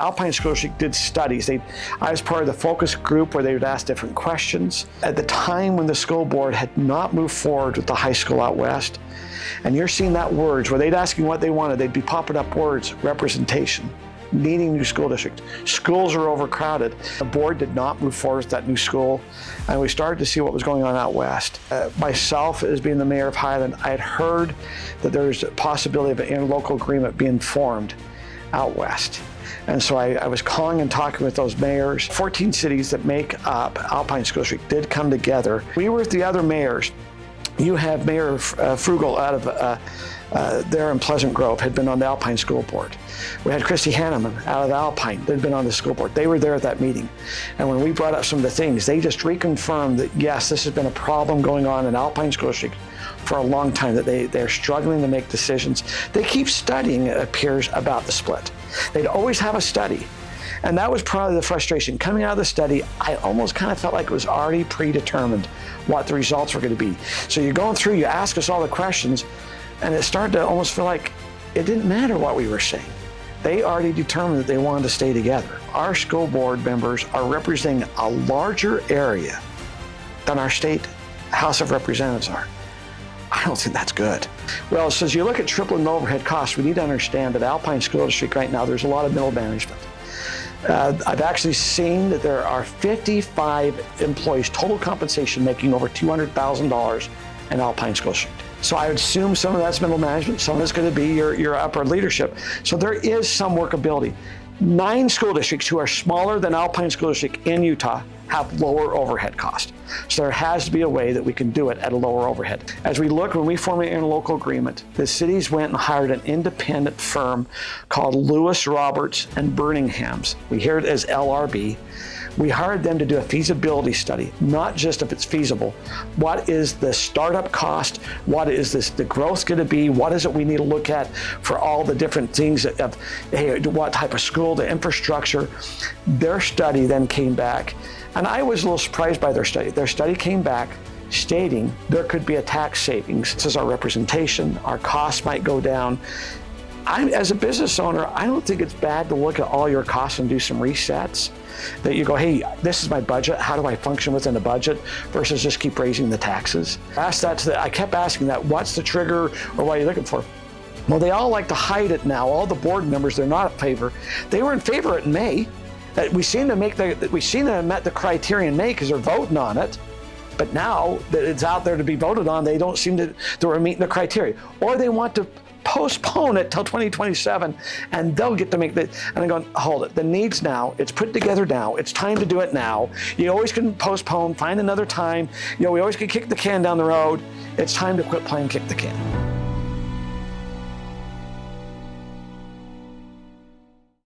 Alpine School District did studies. I was part of the focus group where they would ask different questions. At the time when the school board had not moved forward with the high school out west, and you're seeing that words, where they'd ask you what they wanted, they'd be popping up words, representation, needing new school district. Schools are overcrowded. The board did not move forward with that new school, and we started to see what was going on out west. Myself, as being the mayor of Highland, I had heard that there's a possibility of an interlocal agreement being formed out west. And so I was calling and talking with those mayors. 14 cities that make up Alpine School District did come together. We were with the other mayors. You have Mayor Frugel out of there in Pleasant Grove, had been on the Alpine School Board. We had Christy Hanneman out of Alpine, that had been on the school board. They were there at that meeting. And when we brought up some of the things, they just reconfirmed that yes, this has been a problem going on in Alpine School District for a long time, that they're struggling to make decisions. They keep studying, it appears, about the split. They'd always have a study. And that was probably the frustration. Coming out of the study, I almost kind of felt like it was already predetermined what the results were going to be. So you're going through, you ask us all the questions, and it started to almost feel like it didn't matter what we were saying. They already determined that they wanted to stay together. Our school board members are representing a larger area than our state House of Representatives are. I don't think that's good. Well, so as you look at tripling the overhead costs, we need to understand that Alpine School District right now, there's a lot of middle management. I've actually seen that there are 55 employees, total compensation making over $200,000 in Alpine School District. So I would assume some of that's middle management, some of it's going to be your upper leadership. So there is some workability. 9 school districts who are smaller than Alpine School District in Utah have lower overhead cost. So there has to be a way that we can do it at a lower overhead. As we look, when we formed an interlocal agreement, the cities went and hired an independent firm called Lewis, Roberts, and Birmingham's. We hear it as LRB. We hired them to do a feasibility study, not just if it's feasible. What is the startup cost? What is the growth going to be? What is it we need to look at for all the different things of, hey, what type of school, the infrastructure? Their study then came back, and I was a little surprised by their study. Their study came back stating there could be a tax savings. This is our representation, our costs might go down. As a business owner, I don't think it's bad to look at all your costs and do some resets. That you go, hey, this is my budget, how do I function within the budget, versus just keep raising the taxes. I kept asking that, what's the trigger, or what are you looking for? Well, they all like to hide it now. All the board members, they're not in favor. They were in favor in May. We seem to have met the criteria in May because they're voting on it. But now that it's out there to be voted on, they don't seem to we're meeting the criteria. Or they want to postpone it till 2027, and they'll get to make that. And I'm going, hold it. The need's now. It's put together now. It's time to do it now. You always can postpone, find another time. We always can kick the can down the road. It's time to quit playing kick the can.